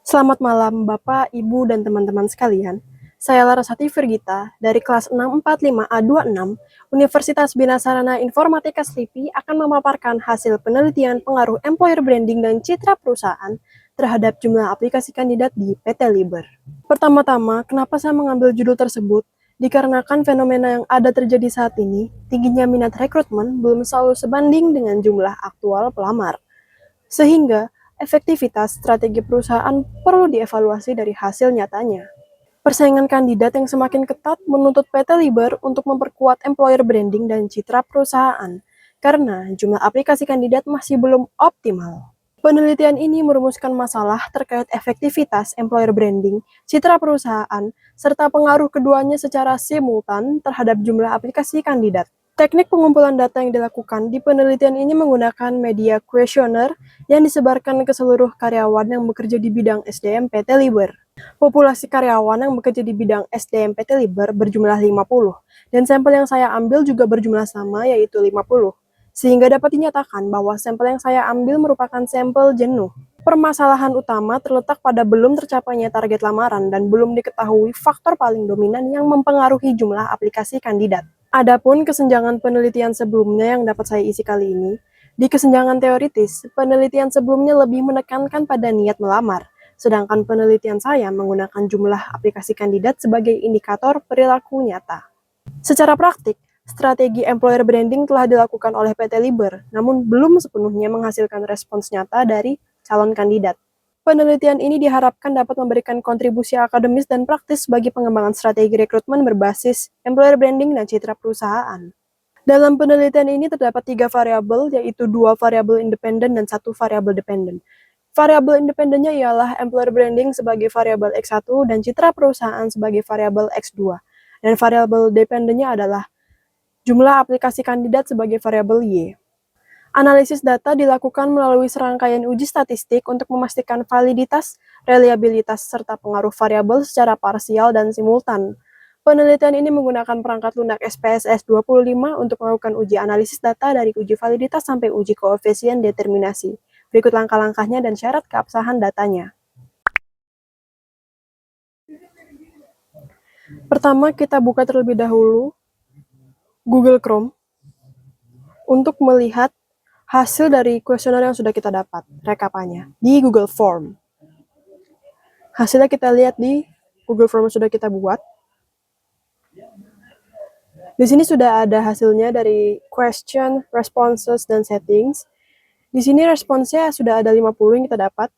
Selamat malam Bapak, Ibu, dan teman-teman sekalian. Saya Larasati Virgita dari kelas 645A26 Universitas Bina Sarana Informatika SLIPI akan memaparkan hasil penelitian pengaruh employer branding dan citra perusahaan terhadap jumlah aplikasi kandidat di PT Liber. Pertama-tama, kenapa saya mengambil judul tersebut? Dikarenakan fenomena yang ada terjadi saat ini, tingginya minat rekrutmen belum selalu sebanding dengan jumlah aktual pelamar. Sehingga, efektivitas strategi perusahaan perlu dievaluasi dari hasil nyatanya. Persaingan kandidat yang semakin ketat menuntut PT Liber untuk memperkuat employer branding dan citra perusahaan, karena jumlah aplikasi kandidat masih belum optimal. Penelitian ini merumuskan masalah terkait efektivitas employer branding, citra perusahaan, serta pengaruh keduanya secara simultan terhadap jumlah aplikasi kandidat. Teknik pengumpulan data yang dilakukan di penelitian ini menggunakan media kuesioner yang disebarkan ke seluruh karyawan yang bekerja di bidang SDM PT Liber. Populasi karyawan yang bekerja di bidang SDM PT Liber berjumlah 50, dan sampel yang saya ambil juga berjumlah sama, yaitu 50. Sehingga dapat dinyatakan bahwa sampel yang saya ambil merupakan sampel jenuh. Permasalahan utama terletak pada belum tercapainya target lamaran dan belum diketahui faktor paling dominan yang mempengaruhi jumlah aplikasi kandidat. Adapun kesenjangan penelitian sebelumnya yang dapat saya isi kali ini, di kesenjangan teoritis, penelitian sebelumnya lebih menekankan pada niat melamar, sedangkan penelitian saya menggunakan jumlah aplikasi kandidat sebagai indikator perilaku nyata. Secara praktik, strategi employer branding telah dilakukan oleh PT Liber, namun belum sepenuhnya menghasilkan respons nyata dari calon kandidat. Penelitian ini diharapkan dapat memberikan kontribusi akademis dan praktis bagi pengembangan strategi rekrutmen berbasis employer branding dan citra perusahaan. Dalam penelitian ini terdapat 3 variabel, yaitu 2 variabel independen dan 1 variabel dependen. Variabel independennya ialah employer branding sebagai variabel X1 dan citra perusahaan sebagai variabel X2. Dan variabel dependennya adalah jumlah aplikasi kandidat sebagai variabel Y. Analisis data dilakukan melalui serangkaian uji statistik untuk memastikan validitas, reliabilitas, serta pengaruh variabel secara parsial dan simultan. Penelitian ini menggunakan perangkat lunak SPSS 25 untuk melakukan uji analisis data dari uji validitas sampai uji koefisien determinasi. Berikut langkah-langkahnya dan syarat keabsahan datanya. Pertama, kita buka terlebih dahulu Google Chrome untuk melihat hasil dari kuesioner yang sudah kita dapat, rekapannya, di Google Form. Hasilnya kita lihat di Google Form yang sudah kita buat. Di sini sudah ada hasilnya dari question, responses, dan settings. Di sini responsnya sudah ada 50 yang kita dapat.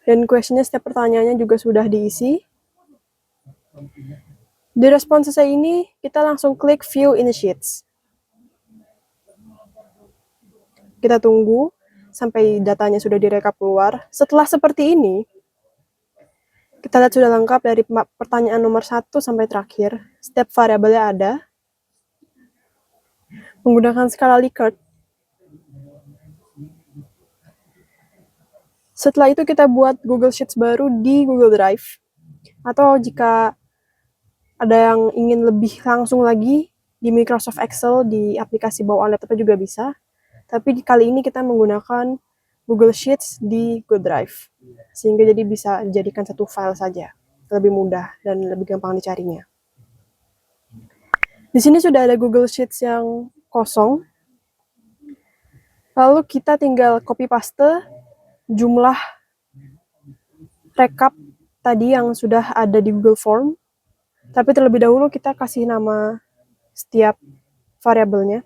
Dan questionnya setiap pertanyaannya juga sudah diisi. Di responsesnya ini, kita langsung klik View Initiates. Kita tunggu sampai datanya sudah direkap keluar. Setelah seperti ini, kita lihat sudah lengkap dari pertanyaan nomor 1 sampai terakhir. Setiap variabelnya ada. Menggunakan skala Likert. Setelah itu kita buat Google Sheets baru di Google Drive. Atau jika ada yang ingin lebih langsung lagi, di Microsoft Excel, di aplikasi bawaan laptopnya juga bisa. Tapi kali ini kita menggunakan Google Sheets di Google Drive. Sehingga jadi bisa dijadikan satu file saja. Lebih mudah dan lebih gampang dicarinya. Di sini sudah ada Google Sheets yang kosong. Lalu kita tinggal copy paste jumlah rekap tadi yang sudah ada di Google Form. Tapi terlebih dahulu kita kasih nama setiap variabelnya.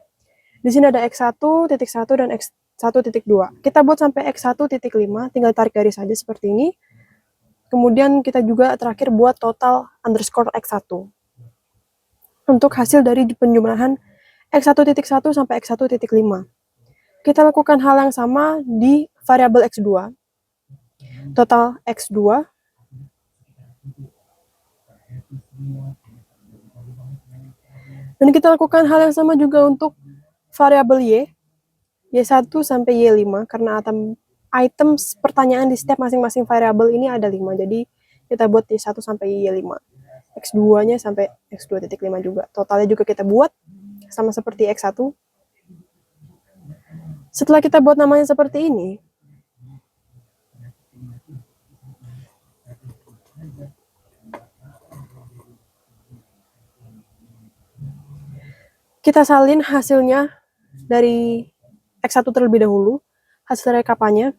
Di sini ada X1.1 dan X1.2. Kita buat sampai X1.5, tinggal tarik garis saja seperti ini. Kemudian kita juga terakhir buat total underscore X1. Untuk hasil dari penjumlahan X1.1 sampai X1.5. Kita lakukan hal yang sama di variabel X2. Total X2. Dan kita lakukan hal yang sama juga untuk variabel Y. Y1 sampai Y5, karena item pertanyaan di setiap masing-masing variabel ini ada 5. Jadi kita buat Y1 sampai Y5. X2-nya sampai X2.5 juga. Totalnya juga kita buat sama seperti X1. Setelah kita buat namanya seperti ini, Kita salin hasilnya dari X1 terlebih dahulu, hasil rekapannya.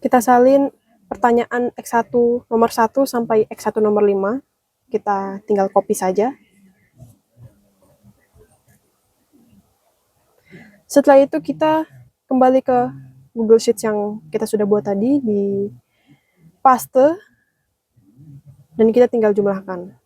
Kita salin pertanyaan X1 nomor 1 sampai X1 nomor 5. Kita tinggal copy saja. Setelah itu kita kembali ke Google Sheets yang kita sudah buat tadi, di paste, dan kita tinggal jumlahkan.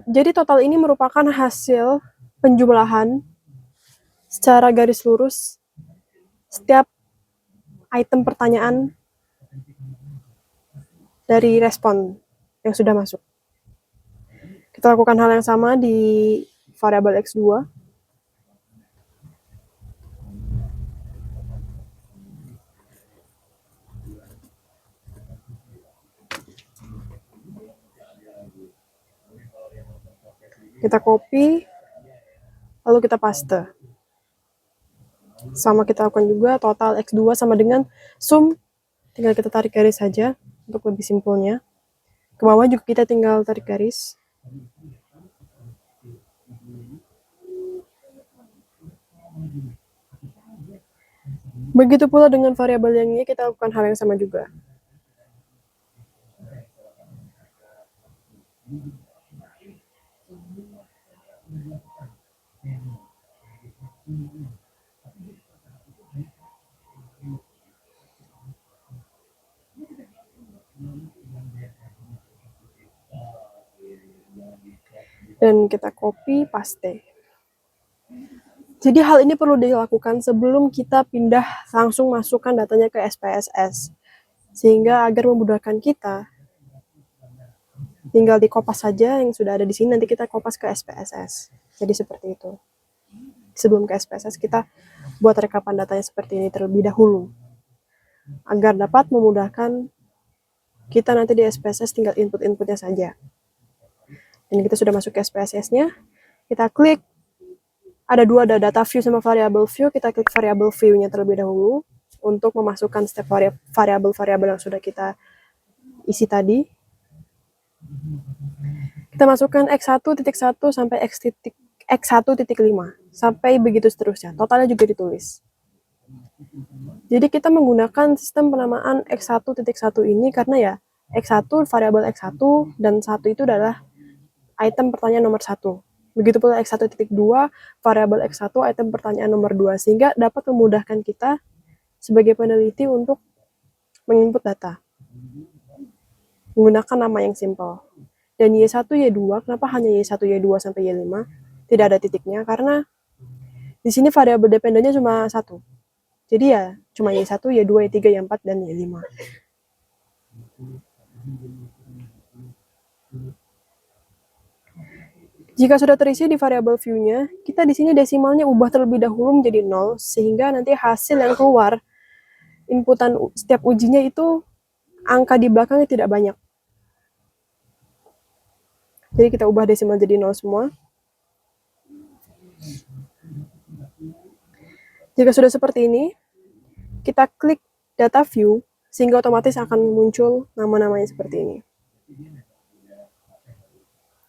Jadi total ini merupakan hasil penjumlahan secara garis lurus setiap item pertanyaan dari respon yang sudah masuk. Kita lakukan hal yang sama di variabel X2. Kita copy, lalu kita paste. Sama kita lakukan juga, total X2 sama dengan sum, tinggal kita tarik garis saja untuk lebih simpelnya. Ke bawah juga kita tinggal tarik garis. Begitu pula dengan variabel yang ini, kita lakukan hal yang sama juga. Dan kita copy, paste. Jadi hal ini perlu dilakukan sebelum kita pindah langsung masukkan datanya ke SPSS. Sehingga agar memudahkan kita, tinggal dikopas saja yang sudah ada di sini, nanti kita kopas ke SPSS. Jadi seperti itu. Sebelum ke SPSS, kita buat rekapan datanya seperti ini terlebih dahulu. Agar dapat memudahkan kita nanti di SPSS tinggal input-inputnya saja. Dan kita sudah masuk ke SPSS-nya, kita klik, ada dua, ada data view sama variable view, kita klik variable view-nya terlebih dahulu, untuk memasukkan setiap variabel-variabel yang sudah kita isi tadi. Kita masukkan X1.1 sampai X1.5, sampai begitu seterusnya, totalnya juga ditulis. Jadi kita menggunakan sistem penamaan X1.1 ini karena ya, X1, variabel X1, dan 1 itu adalah item pertanyaan nomor 1. Begitu pula X1.2, variabel X1, item pertanyaan nomor 2, sehingga dapat memudahkan kita sebagai peneliti untuk menginput data menggunakan nama yang simple. Dan Y1, Y2, kenapa hanya Y1, Y2 sampai Y5? Tidak ada titiknya, karena di sini variabel dependennya cuma 1. Jadi ya, cuma Y1, Y2, Y3, Y4, dan Y5. Jika sudah terisi di variabel view-nya, kita di sini desimalnya ubah terlebih dahulu menjadi 0, sehingga nanti hasil yang keluar, inputan setiap ujinya itu, angka di belakangnya tidak banyak. Jadi kita ubah desimal jadi 0 semua. Jika sudah seperti ini, kita klik data view, sehingga otomatis akan muncul nama-namanya seperti ini.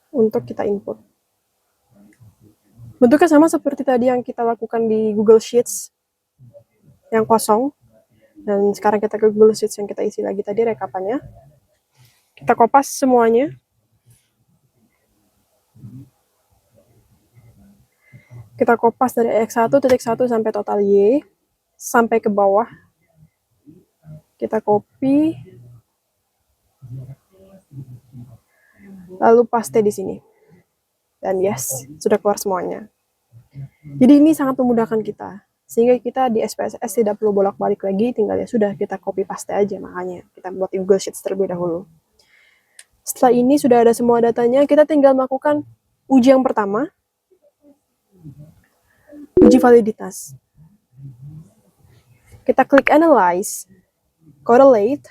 Untuk kita input. Bentuknya sama seperti tadi yang kita lakukan di Google Sheets yang kosong. Dan sekarang kita ke Google Sheets yang kita isi lagi tadi rekapannya. Kita kopas semuanya. Kita kopas dari X1.1 sampai total Y, sampai ke bawah. Kita copy. Lalu paste di sini. Dan yes, sudah keluar semuanya. Jadi ini sangat memudahkan kita. Sehingga kita di SPSS tidak perlu bolak-balik lagi, tinggal ya sudah kita copy paste aja, makanya kita buat Google Sheets terlebih dahulu. Setelah ini sudah ada semua datanya, kita tinggal melakukan uji yang pertama, uji validitas. Kita klik Analyze, Correlate,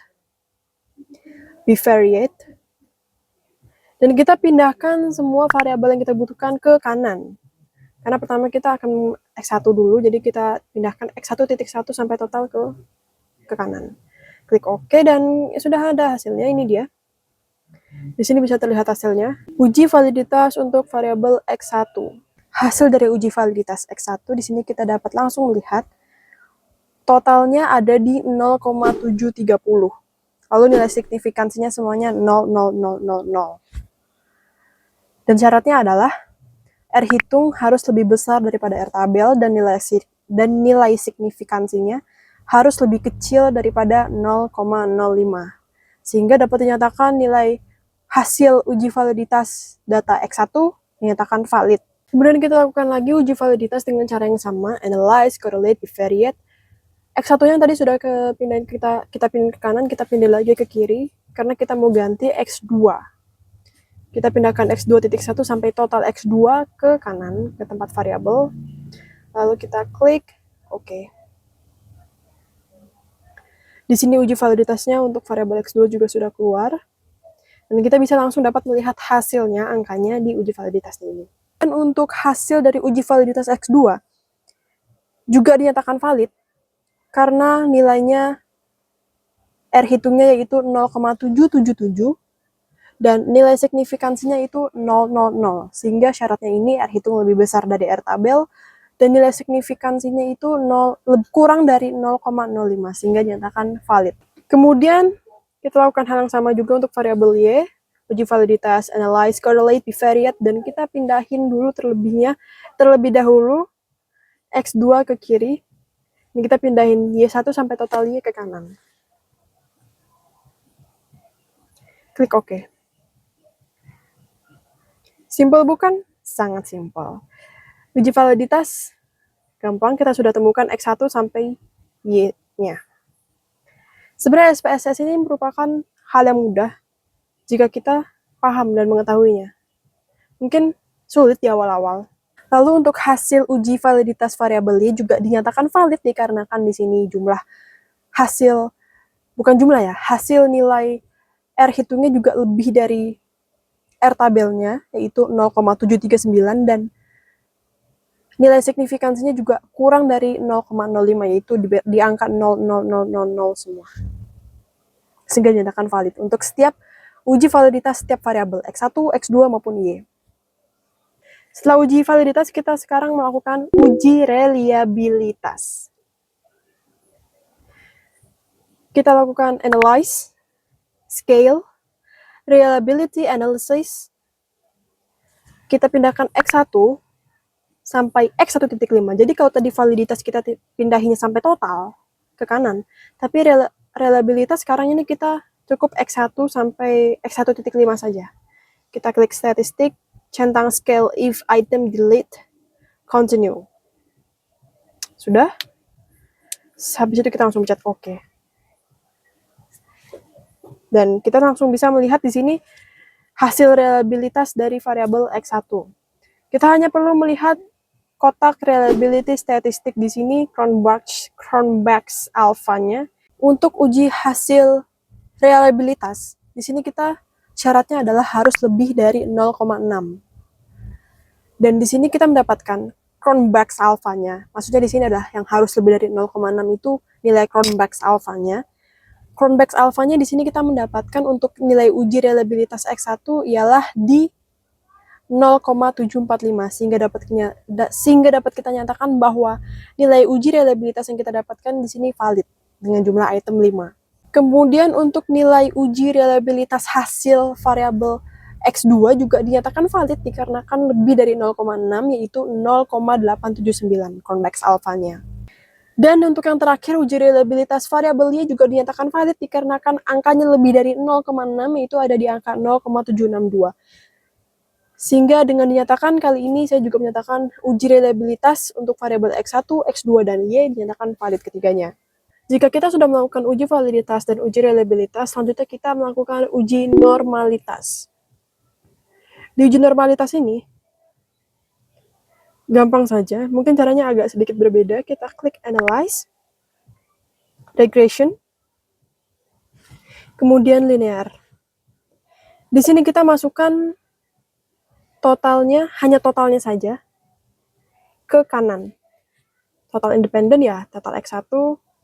Bivariate, dan kita pindahkan semua variabel yang kita butuhkan ke kanan. Karena pertama kita akan X1 dulu, jadi kita pindahkan X1.1 sampai total ke ke kanan. Klik OK dan sudah ada hasilnya, ini dia. Di sini bisa terlihat hasilnya. Uji validitas untuk variabel X1. Hasil dari uji validitas X1 di sini kita dapat langsung melihat totalnya ada di 0,730. Lalu nilai signifikansinya semuanya 0,0000. Dan syaratnya adalah R hitung harus lebih besar daripada R tabel dan nilai signifikansinya harus lebih kecil daripada 0,05. Sehingga dapat dinyatakan nilai hasil uji validitas data X1 dinyatakan valid. Kemudian kita lakukan lagi uji validitas dengan cara yang sama, analyze, correlate, bivariate. X1 yang tadi sudah kita pindah ke kanan, kita pindah lagi ke kiri karena kita mau ganti X2. Kita pindahkan X2.1 sampai total X2 ke kanan, ke tempat variabel. Lalu kita klik OK. Di sini uji validitasnya untuk variabel X2 juga sudah keluar. Dan kita bisa langsung dapat melihat hasilnya, angkanya di uji validitas ini. Dan untuk hasil dari uji validitas X2 juga dinyatakan valid karena nilainya R hitungnya yaitu 0,777 dan nilai signifikansinya itu 0,00, sehingga syaratnya ini R hitung lebih besar dari R tabel dan nilai signifikansinya itu kurang dari 0,05 sehingga dinyatakan valid. Kemudian kita lakukan hal yang sama juga untuk variabel Y, uji validitas, analyze, correlate, bivariate, dan kita pindahin dulu terlebih dahulu X2 ke kiri. Ini kita pindahin Y1 sampai total Y ke kanan. Klik OK. Simple bukan? Sangat simple. Uji validitas gampang, kita sudah temukan X1 sampai Y-nya. Sebenarnya SPSS ini merupakan hal yang mudah jika kita paham dan mengetahuinya. Mungkin sulit di awal-awal. Lalu untuk hasil uji validitas variabel Y juga dinyatakan valid dikarenakan di sini hasil nilai R hitungnya juga lebih dari R tabelnya, yaitu 0,739, dan nilai signifikansinya juga kurang dari 0,05, yaitu di angka 0,0000 semua. Sehingga dinyatakan valid untuk setiap uji validitas setiap variabel X1, X2 maupun Y. Setelah uji validitas, kita sekarang melakukan uji reliabilitas. Kita lakukan analyze, scale, reliability analysis. Kita pindahkan X1 sampai X1.5. Jadi kalau tadi validitas kita pindahinnya sampai total ke kanan, tapi reliabilitas sekarang ini kita cukup X1 sampai X1.5 saja. Kita klik statistik, centang scale if item delete, continue. Sudah? Habis itu kita langsung pencet OK. Dan kita langsung bisa melihat di sini hasil reliabilitas dari variabel X1. Kita hanya perlu melihat kotak reliability statistik di sini, Cronbach's alpha-nya. Untuk uji hasil reliabilitas, di sini kita syaratnya adalah harus lebih dari 0,6. Dan di sini kita mendapatkan Cronbach's alpha-nya. Maksudnya di sini adalah yang harus lebih dari 0,6 itu nilai Cronbach's alpha-nya. Cronbach's alpha-nya di sini kita mendapatkan untuk nilai uji reliabilitas X1 ialah di 0,745 sehingga dapat kita nyatakan bahwa nilai uji reliabilitas yang kita dapatkan di sini valid dengan jumlah item 5. Kemudian untuk nilai uji reliabilitas hasil variabel X2 juga dinyatakan valid dikarenakan lebih dari 0,6 yaitu 0,879 Cronbach's alpha-nya. Dan untuk yang terakhir uji reliabilitas variabel Y juga dinyatakan valid dikarenakan angkanya lebih dari 0,6 yaitu ada di angka 0,762. Sehingga dengan dinyatakan kali ini saya juga menyatakan uji reliabilitas untuk variabel X1, X2, dan Y dinyatakan valid ketiganya. Jika kita sudah melakukan uji validitas dan uji reliabilitas, selanjutnya kita melakukan uji normalitas. Di uji normalitas ini, gampang saja, mungkin caranya agak sedikit berbeda. Kita klik Analyze, Regression, kemudian Linear. Di sini kita masukkan hanya totalnya saja ke kanan. Total independen ya, total X1,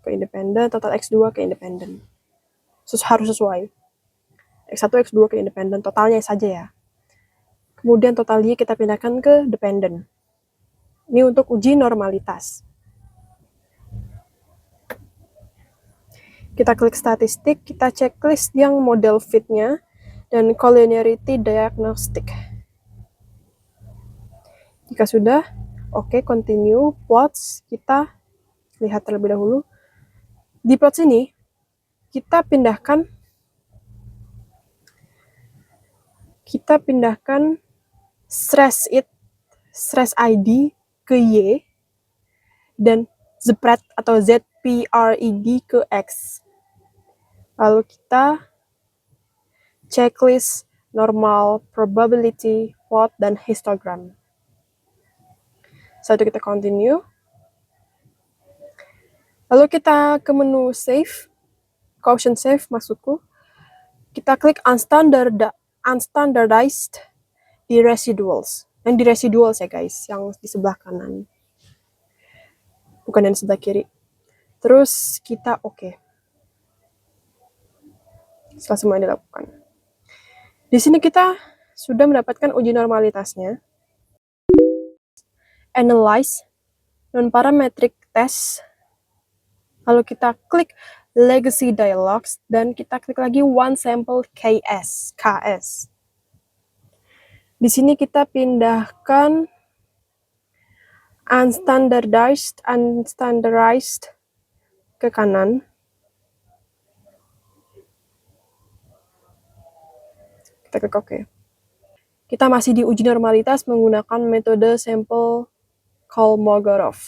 ke independen, total X2 ke independen. Harus sesuai. X1, X2 ke independen, totalnya saja ya. Kemudian total Y kita pindahkan ke dependen. Ini untuk uji normalitas. Kita klik statistik, kita checklist yang model fit-nya, dan collinearity diagnostic. Jika sudah, oke, continue, plots, kita lihat terlebih dahulu. Di plots ini, kita pindahkan stress ID ke Y, dan zpred atau ZPRED ke X. Lalu kita checklist normal, probability, plot, dan histogram. Setelah itu kita continue. Lalu kita ke menu save, Gaussian save maksudku. Kita klik unstandardized di residuals. Yang di residuals ya guys, yang di sebelah kanan. Bukan yang di sebelah kiri. Terus kita oke. Setelah semua dilakukan. Di sini kita sudah mendapatkan uji normalitasnya. Analyze non-parametric test. Lalu kita klik legacy dialogues dan kita klik lagi one sample KS. Di sini kita pindahkan unstandardized ke kanan. Kita klik OK. Kita masih di uji normalitas menggunakan metode sampel Kolmogorov.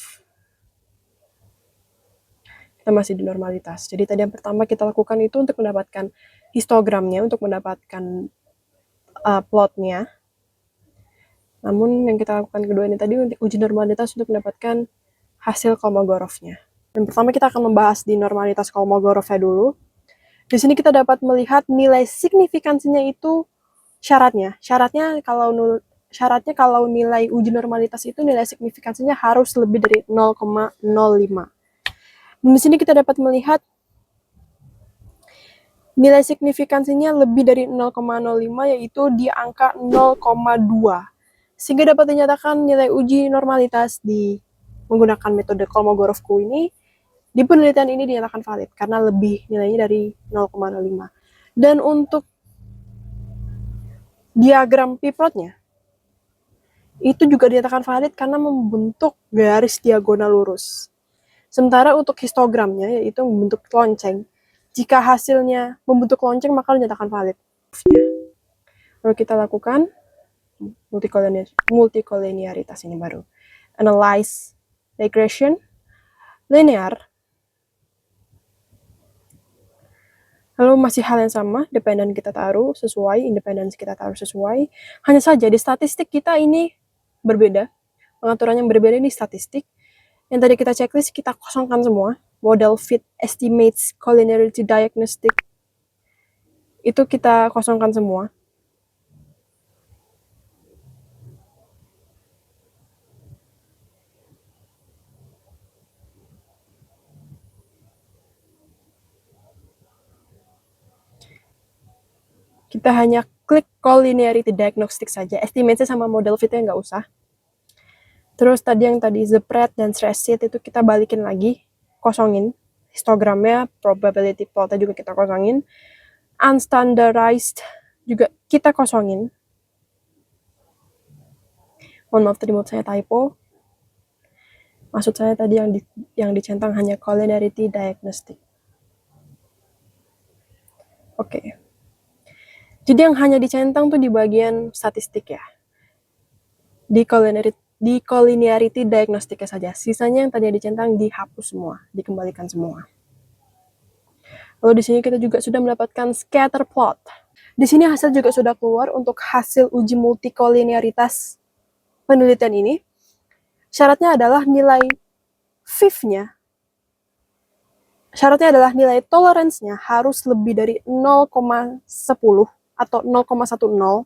Kita masih di normalitas. Jadi tadi yang pertama kita lakukan itu untuk mendapatkan histogramnya, untuk mendapatkan plotnya. Namun yang kita lakukan kedua ini tadi untuk uji normalitas untuk mendapatkan hasil Kolmogorovnya. Yang pertama kita akan membahas di normalitas Kolmogorovnya dulu. Di sini kita dapat melihat nilai signifikansinya itu syaratnya kalau nilai uji normalitas itu nilai signifikansinya harus lebih dari 0,05. Dan di sini kita dapat melihat nilai signifikansinya lebih dari 0,05 yaitu di angka 0,2. Sehingga dapat dinyatakan nilai uji normalitas di menggunakan metode Kolmogorovku ini di penelitian ini dinyatakan valid karena lebih nilainya dari 0,05. Dan untuk diagram p-plotnya itu juga dinyatakan valid karena membentuk garis diagonal lurus. Sementara untuk histogramnya yaitu membentuk lonceng. Jika hasilnya membentuk lonceng maka dinyatakan valid. Lalu kita lakukan multicollinearitas ini baru. Analyze regression linear. Lalu masih hal yang sama, dependen kita taruh sesuai, independence kita taruh sesuai. Hanya saja di statistik kita ini berbeda. Pengaturan yang berbeda ini statistik. Yang tadi kita checklist, kita kosongkan semua. Model fit, estimates, collinearity diagnostic. Itu kita kosongkan semua. Kita hanya klik collinearity diagnostic saja. Estimate sama model fitnya nggak usah. Terus tadi zpred dan stress sheet itu kita balikin lagi, kosongin. Histogramnya, probability plotnya juga kita kosongin. Unstandardized juga kita kosongin. Mohon maaf tadi menurut saya typo. Maksud saya tadi yang dicentang hanya collinearity diagnostic. Oke. Jadi yang hanya dicentang tuh di bagian statistik ya. Di collinearity diagnostiknya saja. Sisanya yang tadi dicentang dihapus semua, dikembalikan semua. Lalu di sini kita juga sudah mendapatkan scatter plot. Di sini hasil juga sudah keluar untuk hasil uji multicollinearitas penelitian ini. Syaratnya adalah nilai fifth-nya. Syaratnya adalah nilai tolerance-nya harus lebih dari 0,10 atau 0,10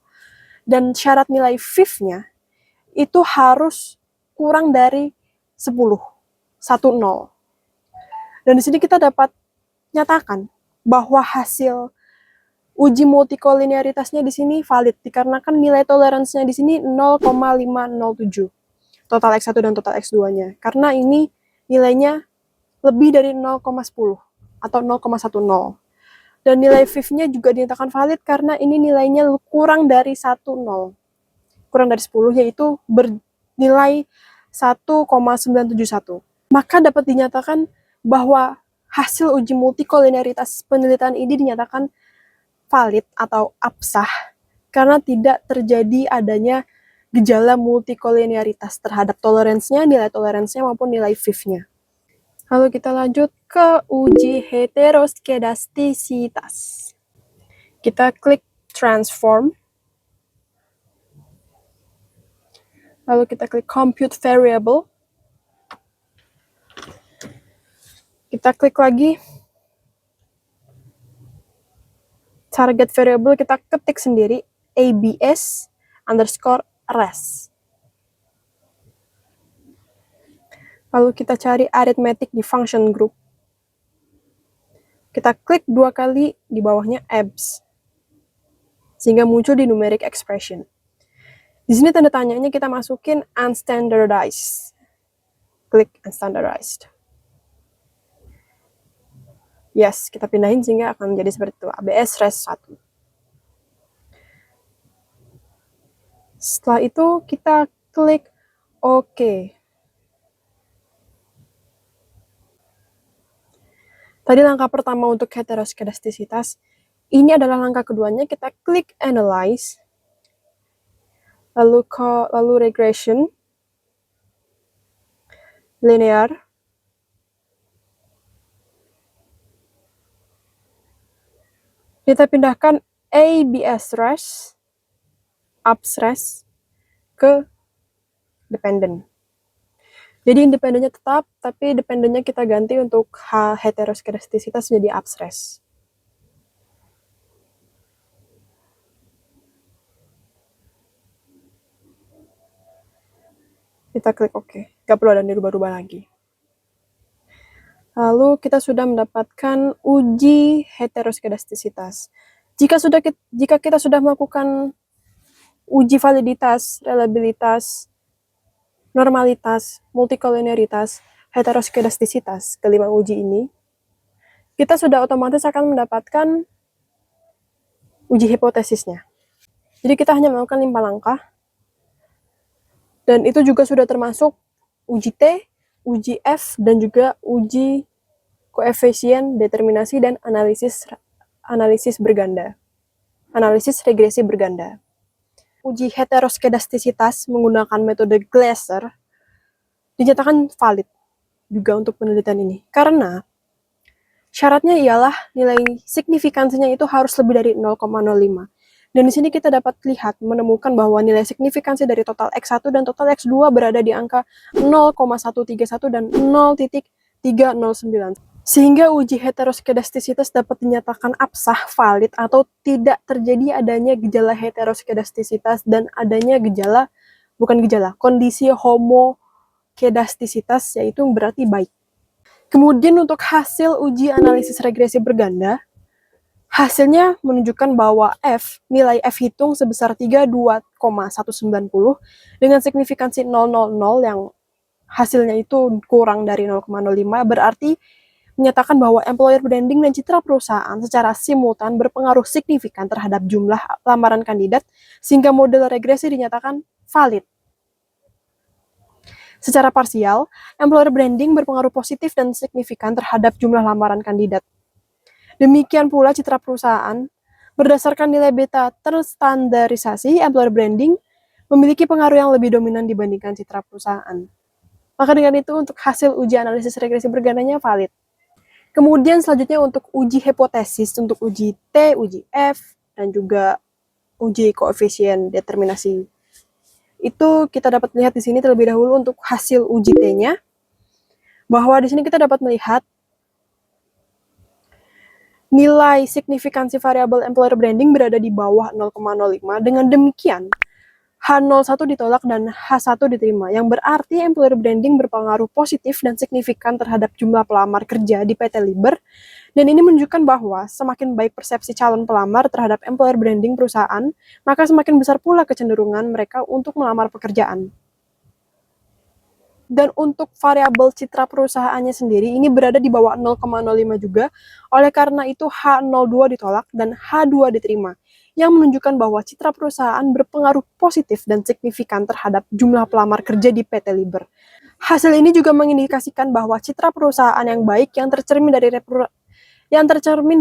dan syarat nilai fifth-nya itu harus kurang dari 10. Dan di sini kita dapat nyatakan bahwa hasil uji multikolinearitasnya di sini valid dikarenakan nilai toleransinya di sini 0,507 total X1 dan total X2-nya. Karena ini nilainya lebih dari 0,10 atau 0,10. Dan nilai VIF-nya juga dinyatakan valid karena ini nilainya kurang dari 10. Kurang dari 10 yaitu bernilai 1,971. Maka dapat dinyatakan bahwa hasil uji multikolinearitas penelitian ini dinyatakan valid atau absah karena tidak terjadi adanya gejala multikolinearitas terhadap toleransinya, nilai toleransinya maupun nilai VIF-nya. Lalu kita lanjut ke uji heteroskedastisitas. Kita klik transform. Lalu kita klik compute variable. Kita klik lagi target variable, kita ketik sendiri abs underscore res. Lalu kita cari arithmetic di function group. Kita klik 2 kali di bawahnya abs, sehingga muncul di numeric expression. Di sini tanda tanyanya kita masukin unstandardized. Klik unstandardized. Yes, kita pindahin sehingga akan menjadi seperti itu, ABS res 1. Setelah itu kita klik OK. Tadi langkah pertama untuk heteroskedastisitas. Ini adalah langkah keduanya, kita klik analyze. Lalu regression. Linear. Kita pindahkan ABS res, abs res ke dependent. Jadi independennya tetap, tapi dependennya kita ganti untuk heteroskedastisitas jadi abs res. Kita klik OK. Gak perlu ada dirubah-rubah lagi. Lalu kita sudah mendapatkan uji heteroskedastisitas. Jika kita sudah melakukan uji validitas, reliabilitas, normalitas, multikolinearitas, heteroskedastisitas, kelima uji ini, kita sudah otomatis akan mendapatkan uji hipotesisnya. Jadi kita hanya melakukan 5 langkah, dan itu juga sudah termasuk uji T, uji F, dan juga uji koefisien determinasi dan analisis berganda. Analisis regresi berganda. Uji heteroskedastisitas menggunakan metode Glaser dinyatakan valid juga untuk penelitian ini. Karena syaratnya ialah nilai signifikansinya itu harus lebih dari 0,05. Dan di sini kita dapat menemukan bahwa nilai signifikansi dari total X1 dan total X2 berada di angka 0,131 dan 0,309. Sehingga uji heteroskedastisitas dapat dinyatakan absah, valid, atau tidak terjadi adanya gejala heteroskedastisitas dan adanya kondisi homokedastisitas, yaitu berarti baik. Kemudian untuk hasil uji analisis regresi berganda, hasilnya menunjukkan bahwa nilai F hitung sebesar 32,190 dengan signifikansi 000 yang hasilnya itu kurang dari 0,05, berarti menyatakan bahwa employer branding dan citra perusahaan secara simultan berpengaruh signifikan terhadap jumlah lamaran kandidat, sehingga model regresi dinyatakan valid. Secara parsial, employer branding berpengaruh positif dan signifikan terhadap jumlah lamaran kandidat. Demikian pula citra perusahaan, berdasarkan nilai beta terstandarisasi, employer branding memiliki pengaruh yang lebih dominan dibandingkan citra perusahaan. Maka dengan itu untuk hasil uji analisis regresi bergandanya valid. Kemudian selanjutnya untuk uji hipotesis, untuk uji T, uji F, dan juga uji koefisien determinasi. Itu kita dapat melihat di sini terlebih dahulu untuk hasil uji T-nya, bahwa di sini kita dapat melihat nilai signifikansi variabel employer branding berada di bawah 0,05. Dengan demikian, H01 ditolak dan H1 diterima, yang berarti employer branding berpengaruh positif dan signifikan terhadap jumlah pelamar kerja di PT Liber, dan ini menunjukkan bahwa semakin baik persepsi calon pelamar terhadap employer branding perusahaan, maka semakin besar pula kecenderungan mereka untuk melamar pekerjaan. Dan untuk variabel citra perusahaannya sendiri, ini berada di bawah 0,05 juga, oleh karena itu H02 ditolak dan H2 diterima, yang menunjukkan bahwa citra perusahaan berpengaruh positif dan signifikan terhadap jumlah pelamar kerja di PT Liber. Hasil ini juga mengindikasikan bahwa citra perusahaan yang baik yang tercermin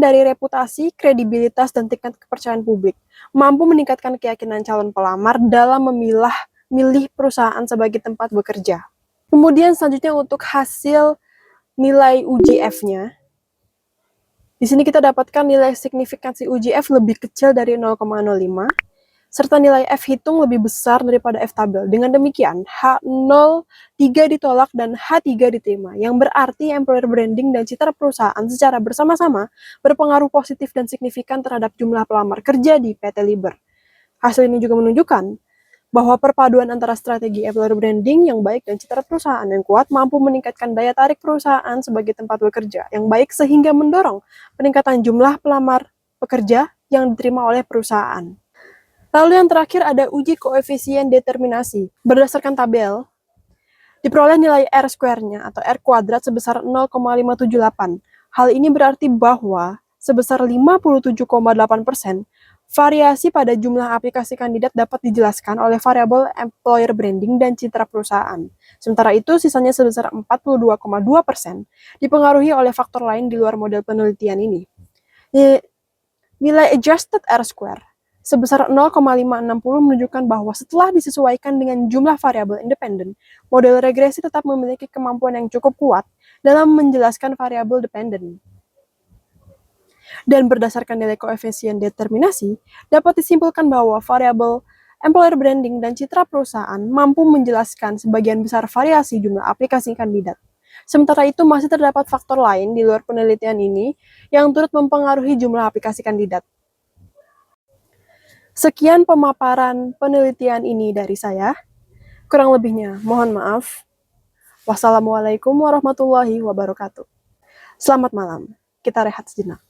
dari reputasi, kredibilitas, dan tingkat kepercayaan publik, mampu meningkatkan keyakinan calon pelamar dalam memilih perusahaan sebagai tempat bekerja. Kemudian selanjutnya untuk hasil nilai uji F-nya, di sini kita dapatkan nilai signifikansi uji F lebih kecil dari 0,05, serta nilai F hitung lebih besar daripada F tabel. Dengan demikian, H03 ditolak dan H3 diterima, yang berarti employer branding dan citra perusahaan secara bersama-sama berpengaruh positif dan signifikan terhadap jumlah pelamar kerja di PT Liber. Hasil ini juga menunjukkan bahwa perpaduan antara strategi employer branding yang baik dan citra perusahaan yang kuat mampu meningkatkan daya tarik perusahaan sebagai tempat bekerja yang baik sehingga mendorong peningkatan jumlah pelamar pekerja yang diterima oleh perusahaan. Lalu yang terakhir ada uji koefisien determinasi. Berdasarkan tabel, diperoleh nilai R square-nya atau R kuadrat sebesar 0,578. Hal ini berarti bahwa sebesar 57,8%, variasi pada jumlah aplikasi kandidat dapat dijelaskan oleh variabel employer branding dan citra perusahaan. Sementara itu, sisanya sebesar 42,2% dipengaruhi oleh faktor lain di luar model penelitian ini. Nilai adjusted R square sebesar 0,560 menunjukkan bahwa setelah disesuaikan dengan jumlah variabel independen, model regresi tetap memiliki kemampuan yang cukup kuat dalam menjelaskan variabel dependen. Dan berdasarkan nilai koefisien determinasi, dapat disimpulkan bahwa variabel employer branding dan citra perusahaan mampu menjelaskan sebagian besar variasi jumlah aplikasi kandidat. Sementara itu masih terdapat faktor lain di luar penelitian ini yang turut mempengaruhi jumlah aplikasi kandidat. Sekian pemaparan penelitian ini dari saya. Kurang lebihnya mohon maaf. Wassalamualaikum warahmatullahi wabarakatuh. Selamat malam. Kita rehat sejenak.